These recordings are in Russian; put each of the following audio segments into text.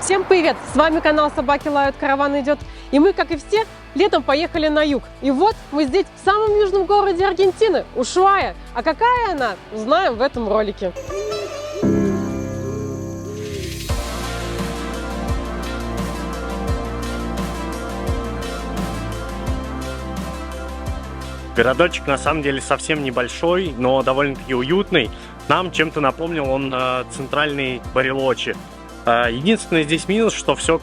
Всем привет! С вами канал Собаки Лают, Караван идет. И мы, как и все, летом поехали на юг. И вот мы здесь, в самом южном городе Аргентины, Ушуая. А какая она, узнаем в этом ролике. Городочек на самом деле совсем небольшой, но довольно-таки уютный. Нам чем-то напомнил он центральный Барелочи. Единственный здесь минус, что все,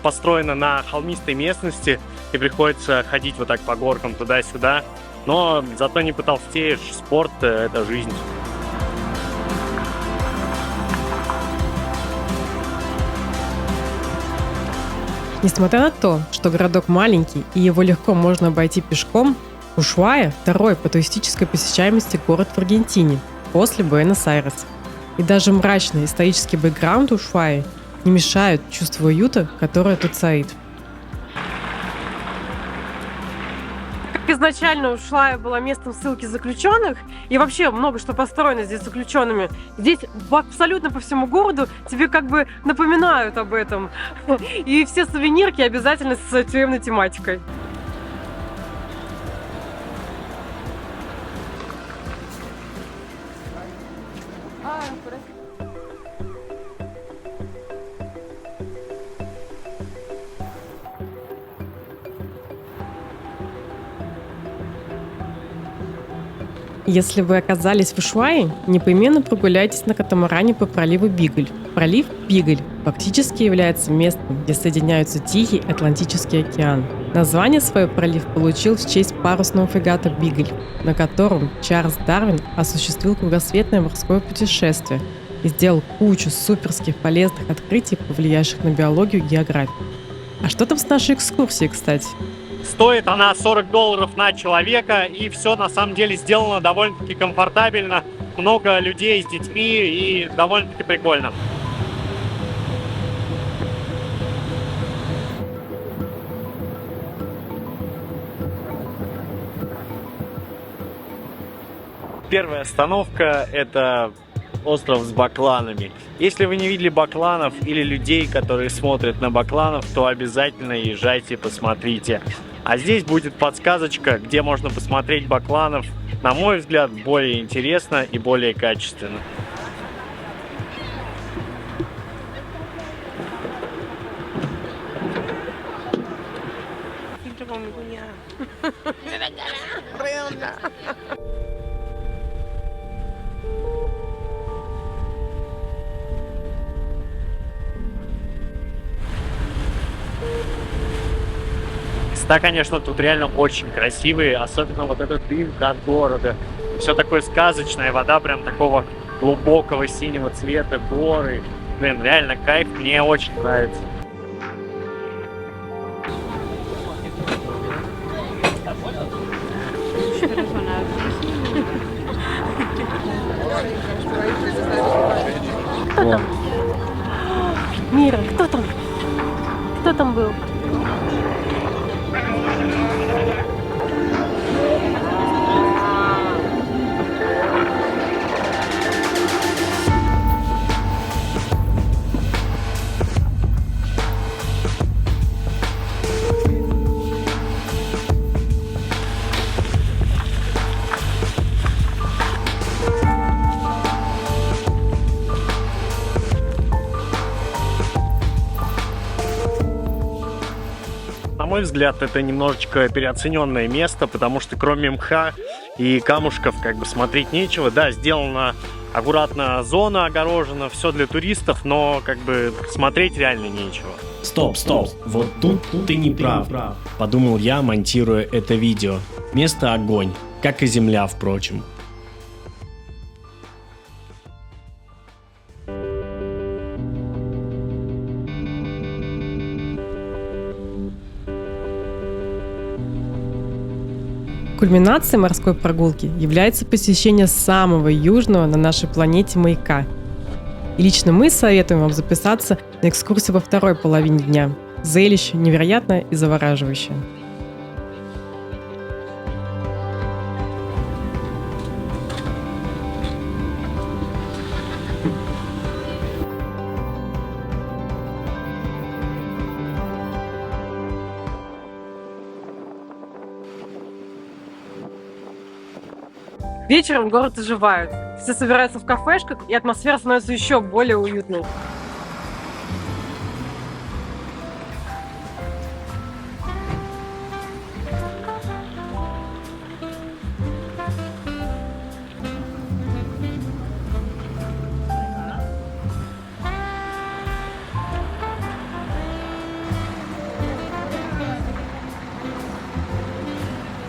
построено на холмистой местности и приходится ходить вот так по горкам туда-сюда. Но зато не потолстеешь, спорт – это жизнь. Несмотря на то, что городок маленький и его легко можно обойти пешком, Ушуая – второй по туристической посещаемости город в Аргентине после Буэнос-Айреса. И даже мрачный исторический бэкграунд Ушуаи не мешают чувству уюта, которое тут царит. Как изначально Ушуая была местом ссылки заключенных, и вообще много что построено здесь заключенными, здесь абсолютно по всему городу тебе как бы напоминают об этом. И все сувенирки обязательно с тюремной тематикой. Если вы оказались в Ушуае, непременно прогуляйтесь на катамаране по проливу Бигль. Пролив Бигль фактически является местом, где соединяются Тихий и Атлантический океан. Название свое пролив получил в честь парусного фрегата Бигль, на котором Чарльз Дарвин осуществил кругосветное морское путешествие и сделал кучу суперских полезных открытий, повлиявших на биологию и географию. А что там с нашей экскурсией, кстати? Стоит она $40 на человека, и все на самом деле сделано довольно-таки комфортабельно. Много людей с детьми и довольно-таки прикольно. Первая остановка – это остров с бакланами. Если вы не видели бакланов или людей, которые смотрят на бакланов, то обязательно езжайте, посмотрите. А здесь будет подсказочка, где можно посмотреть бакланов, на мой взгляд, более интересно и более качественно. Места, конечно, тут реально очень красивые, особенно вот этот дымка от города. Все такое сказочное, вода прям такого глубокого синего цвета, горы. Блин, реально кайф, мне очень нравится. Кто там? Мира, кто там? Кто там был? На мой взгляд, это немножечко переоцененное место, потому что кроме мха и камушков смотреть нечего. Да, сделана аккуратно зона, огорожена, все для туристов, но смотреть реально нечего. Стоп, вот тут ты не прав, подумал я, монтируя это видео. Место огонь, как и земля, впрочем. Кульминацией морской прогулки является посещение самого южного на нашей планете маяка. И лично мы советуем вам записаться на экскурсию во второй половине дня. Зрелище невероятное и завораживающее. Вечером город оживает. Все собираются в кафешках, и атмосфера становится еще более уютной.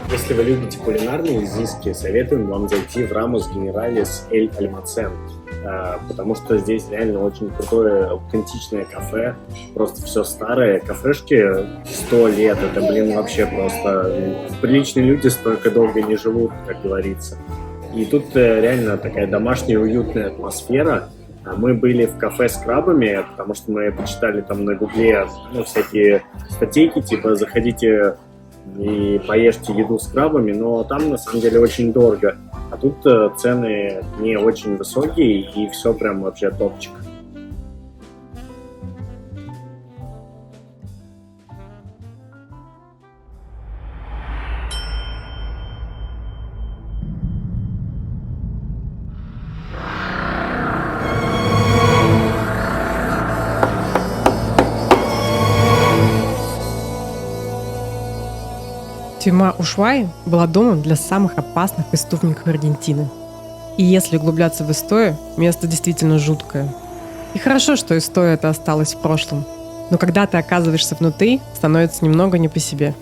Если вы любите кулинарные изыски, советуем вам зайти в Рамос Генералис Эль Альмацен, потому что здесь реально очень крутое, аутентичное кафе, просто все старое, кафешки 100 лет, это, вообще просто, приличные люди столько долго не живут, как говорится. И тут реально такая домашняя уютная атмосфера. Мы были в кафе с крабами, потому что мы почитали там на гугле всякие статейки, типа заходите и поешьте еду с крабами, но там на самом деле очень дорого. А тут цены не очень высокие и все прям вообще топчик. Тюрьма Ушуаи была домом для самых опасных преступников Аргентины. И если углубляться в историю, место действительно жуткое. И хорошо, что история эта осталась в прошлом. Но когда ты оказываешься внутри, становится немного не по себе.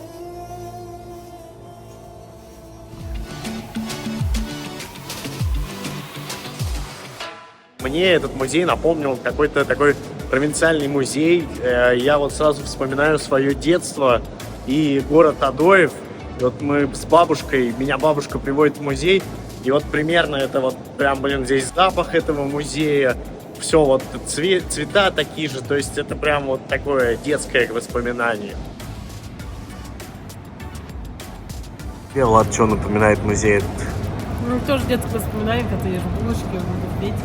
Мне этот музей напомнил какой-то такой провинциальный музей. Я вот сразу вспоминаю свое детство и город Адоев. Вот мы с бабушкой, меня бабушка приводит в музей, и вот примерно это вот прям, здесь запах этого музея, все вот цвета такие же, то есть это прям вот такое детское воспоминание. Тебе, Влад, что напоминает музей этот? Тоже детское воспоминание, когда ешь булочки в буфете.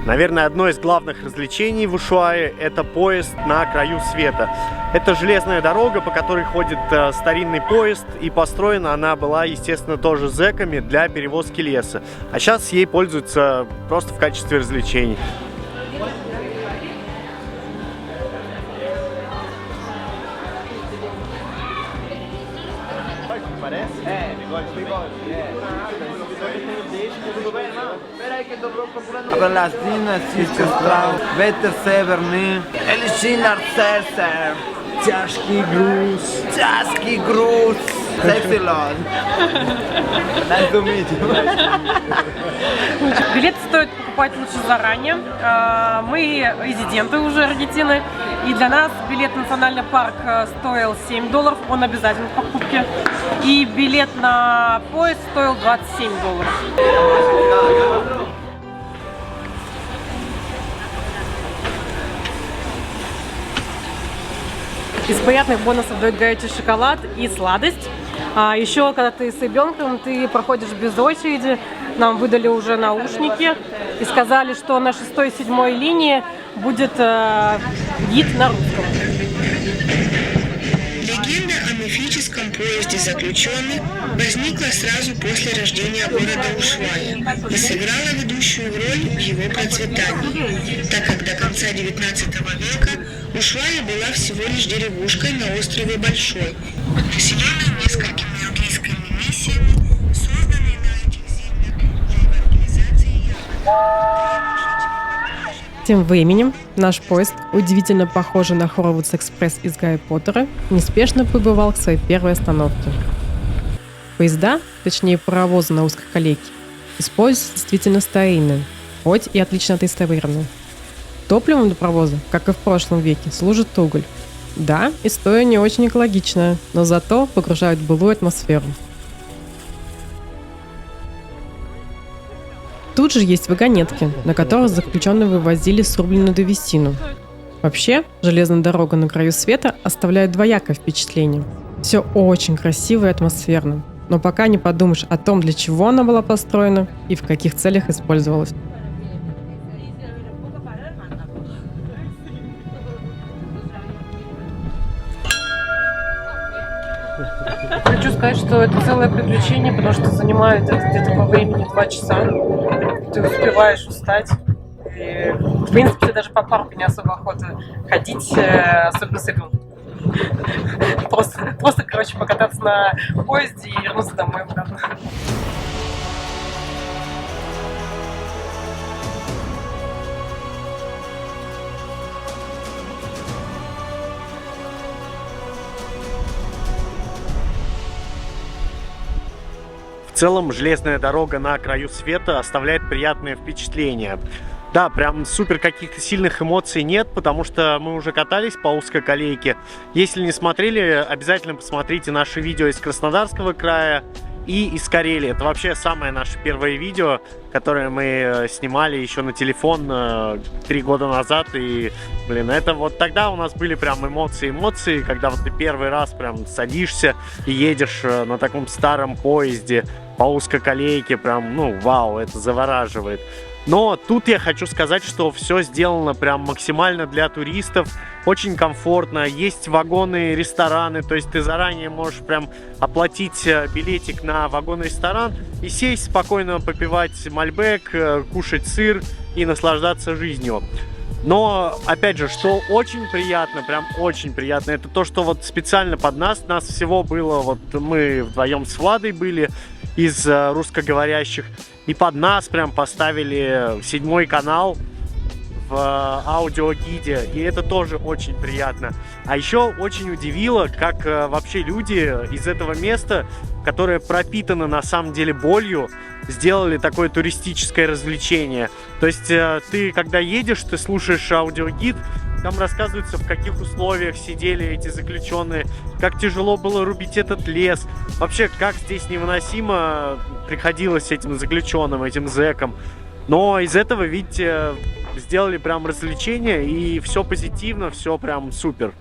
Наверное, одно из главных развлечений в Ушуае – это поезд на краю света. Это железная дорога, по которой ходит старинный поезд, и построена она была, естественно, тоже зэками для перевозки леса. А сейчас ей пользуются просто в качестве развлечений. Палестина, Сестрал, ветер северный, Эльшинар Серсер, тяжкий груз, секси-лон. Nice to meet you. Билет стоит покупать лучше заранее. Мы резиденты уже Аргентины, и для нас билет в национальный парк стоил $7, он обязателен в покупке. И билет на поезд стоил $27. Из приятных бонусов дают горячий шоколад и сладость. А еще, когда ты с ребенком, ты проходишь без очереди. Нам выдали уже наушники и сказали, что на 6-й и 7-й линии будет гид на русском. Легенда о мифическом поезде заключенных возникла сразу после рождения города Ушуая и сыграла ведущую роль в его процветании, так как до конца XIX века Ушуая была всего лишь деревушкой на острове Большой, населенной несколькими английскими миссиями, созданной на этих землях организацией. Тем временем наш поезд, удивительно похожий на Хорвудс Экспресс из Гарри Поттера, неспешно прибывал к своей первой остановке. Поезда, точнее паровозы на узкой колейке, используются действительно старинные, хоть и отлично отреставрированные. Топливом для паровоза, как и в прошлом веке, служит уголь. Да, история не очень экологичная, но зато погружает в былую атмосферу. Тут же есть вагонетки, на которых заключенные вывозили срубленную древесину. Вообще, железная дорога на краю света оставляет двоякое впечатление. Все очень красиво и атмосферно, но пока не подумаешь о том, для чего она была построена и в каких целях использовалась. сказать, что это целое приключение, потому что занимает это где-то по времени 2 часа. Ты успеваешь устать. И, в принципе, даже по парку не особо охота ходить, особенно с ребенком. Просто, короче, покататься на поезде и вернуться домой обратно. В целом, железная дорога на краю света оставляет приятное впечатление. Да, прям супер каких-то сильных эмоций нет, потому что мы уже катались по узкоколейке. Если не смотрели, обязательно посмотрите наши видео из Краснодарского края и из Карелии. Это вообще самое наше первое видео, которое мы снимали еще на телефон 3 года назад. И, блин, это вот тогда у нас были прям эмоции, когда вот ты первый раз прям садишься и едешь на таком старом поезде по узкоколейке. Прям, ну, вау, это завораживает. Но тут я хочу сказать, что все сделано прям максимально для туристов, очень комфортно, есть вагоны, рестораны, то есть ты заранее можешь прям оплатить билетик на вагон-ресторан и сесть спокойно, попивать мальбек, кушать сыр и наслаждаться жизнью. Но, опять же, что очень приятно, прям очень приятно, это то, что вот специально под нас всего было, вот мы вдвоем с Владой были из русскоговорящих, и под нас прям поставили 7-й канал в аудиогиде, и это тоже очень приятно. А еще очень удивило, как вообще люди из этого места, которое пропитано на самом деле болью, сделали такое туристическое развлечение. То есть ты, когда едешь, ты слушаешь аудиогид, там рассказывается, в каких условиях сидели эти заключенные, как тяжело было рубить этот лес, вообще, как здесь невыносимо приходилось этим заключенным, этим зэкам. Но из этого, видите, сделали прям развлечение, и все позитивно, все прям супер.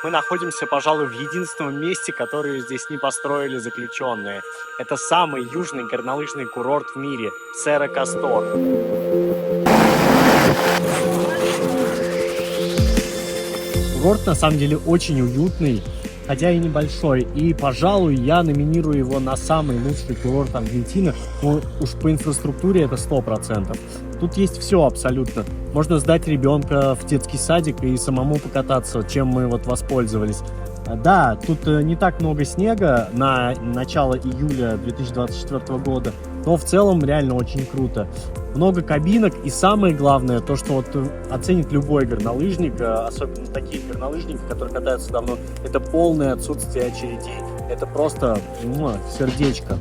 Мы находимся, пожалуй, в единственном месте, которое здесь не построили заключенные. Это самый южный горнолыжный курорт в мире – Серра Кастор. Курорт на самом деле очень уютный, хотя и небольшой. И, пожалуй, я номинирую его на самый лучший курорт Аргентины. Ну, уж по инфраструктуре это 100%. Тут есть все абсолютно. Можно сдать ребенка в детский садик и самому покататься, чем мы вот воспользовались. Да, тут не так много снега на начало июля 2024 года, но в целом реально очень круто. Много кабинок, и самое главное, то, что вот оценит любой горнолыжник, особенно такие горнолыжники, которые катаются давно, это полное отсутствие очередей. Это просто сердечко.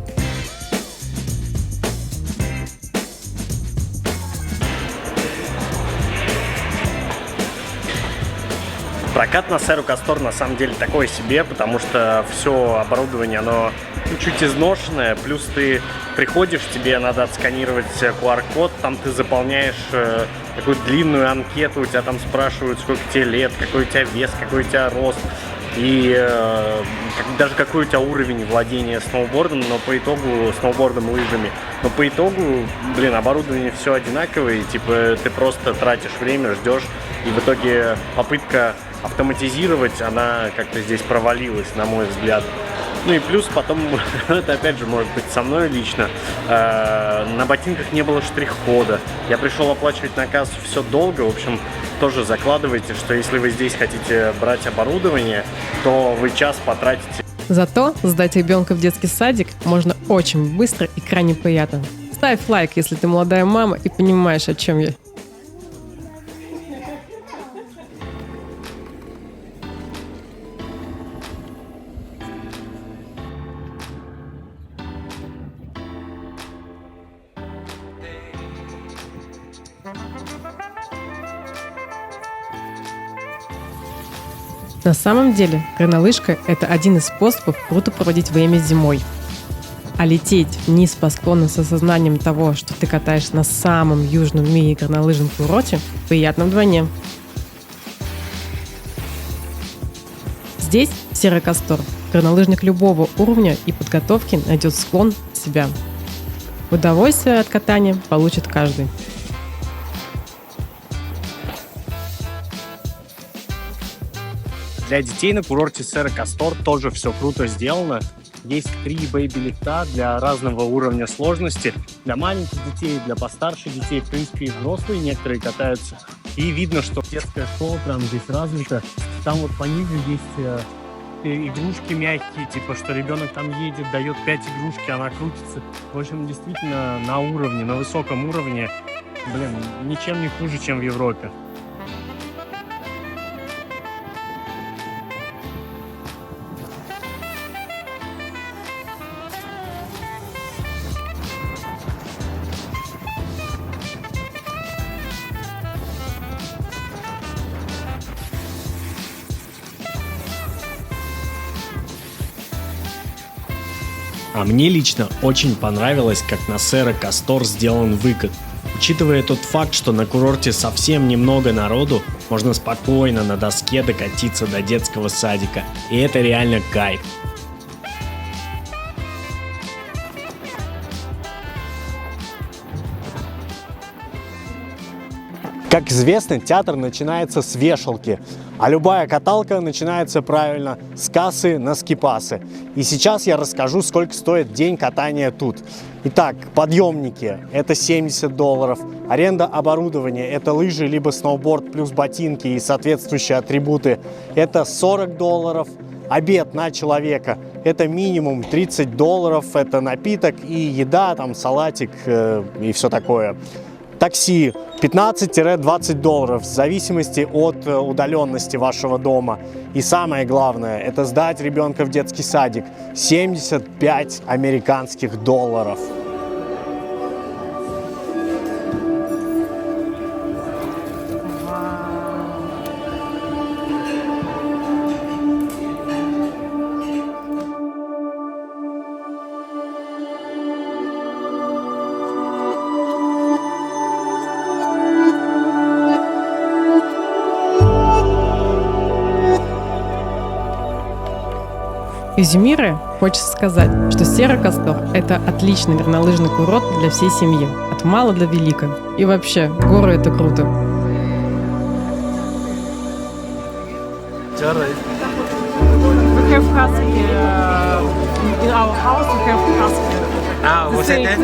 Прокат на Серру Кастор на самом деле такое себе, потому что все оборудование, оно чуть-чуть изношенное, плюс ты приходишь, тебе надо отсканировать QR-код, там ты заполняешь такую длинную анкету, у тебя там спрашивают, сколько тебе лет, какой у тебя вес, какой у тебя рост, и даже какой у тебя уровень владения сноубордом, но по итогу сноубордом, лыжами. Но по итогу, блин, оборудование все одинаковое, и, типа ты просто тратишь время, ждешь, и в итоге попытка автоматизировать, она как-то здесь провалилась, на мой взгляд. Ну и плюс потом, это опять же может быть со мной лично, на ботинках не было штрих-кода. Я пришел оплачивать на кассу, все долго, в общем, тоже закладывайте, что если вы здесь хотите брать оборудование, то вы час потратите. Зато сдать ребенка в детский садик можно очень быстро и крайне приятно. Ставь лайк, если ты молодая мама и понимаешь, о чем я. На самом деле, горнолыжка – это один из способов круто проводить время зимой. А лететь вниз по склону с осознанием того, что ты катаешься на самом южном в мире горнолыжном курорте, приятно вдвойне. Здесь, в Серра Кастор, Горнолыжник любого уровня и подготовки найдет склон под себя. Удовольствие от катания получит каждый. Для детей на курорте Серра Кастор тоже все круто сделано. Есть 3 бэйби-лифта для разного уровня сложности. Для маленьких детей, для постарше детей, в принципе, и взрослые некоторые катаются. И видно, что детская школа прям здесь развита. Там вот пониже есть игрушки мягкие, типа, что ребенок там едет, дает 5 игрушки, она крутится. В общем, действительно на уровне, на высоком уровне. Блин, ничем не хуже, чем в Европе. А мне лично очень понравилось, как на Серра Кастор сделан выкат. Учитывая тот факт, что на курорте совсем немного народу, можно спокойно на доске докатиться до детского садика. И это реально кайф. Как известно, театр начинается с вешалки, а любая каталка начинается правильно с кассы на скипасы. И сейчас я расскажу, сколько стоит день катания тут. Итак, подъемники – это $70, аренда оборудования – это лыжи либо сноуборд плюс ботинки и соответствующие атрибуты – это $40, обед на человека – это минимум $30, это напиток и еда, там салатик и все такое. Такси $15-20 в зависимости от удаленности вашего дома. И самое главное, это сдать ребенка в детский садик. $75 американских. Резюмируя, хочется сказать, что Серра Кастор – это отличный горнолыжный курорт для всей семьи, от мала до велика. И вообще, горы – это круто. We have husky. In our house, we have husky. Was it that?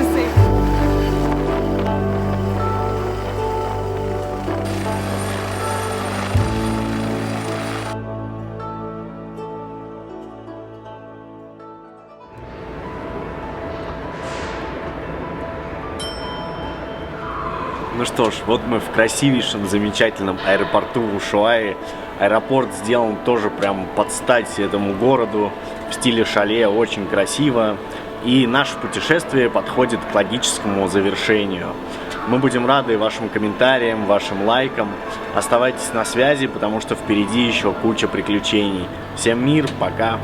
Ну что ж, вот мы в красивейшем, замечательном аэропорту в Ушуаи. Аэропорт сделан тоже прям под стать этому городу, в стиле шале, очень красиво. И наше путешествие подходит к логическому завершению. Мы будем рады вашим комментариям, вашим лайкам. Оставайтесь на связи, потому что впереди еще куча приключений. Всем мир, пока!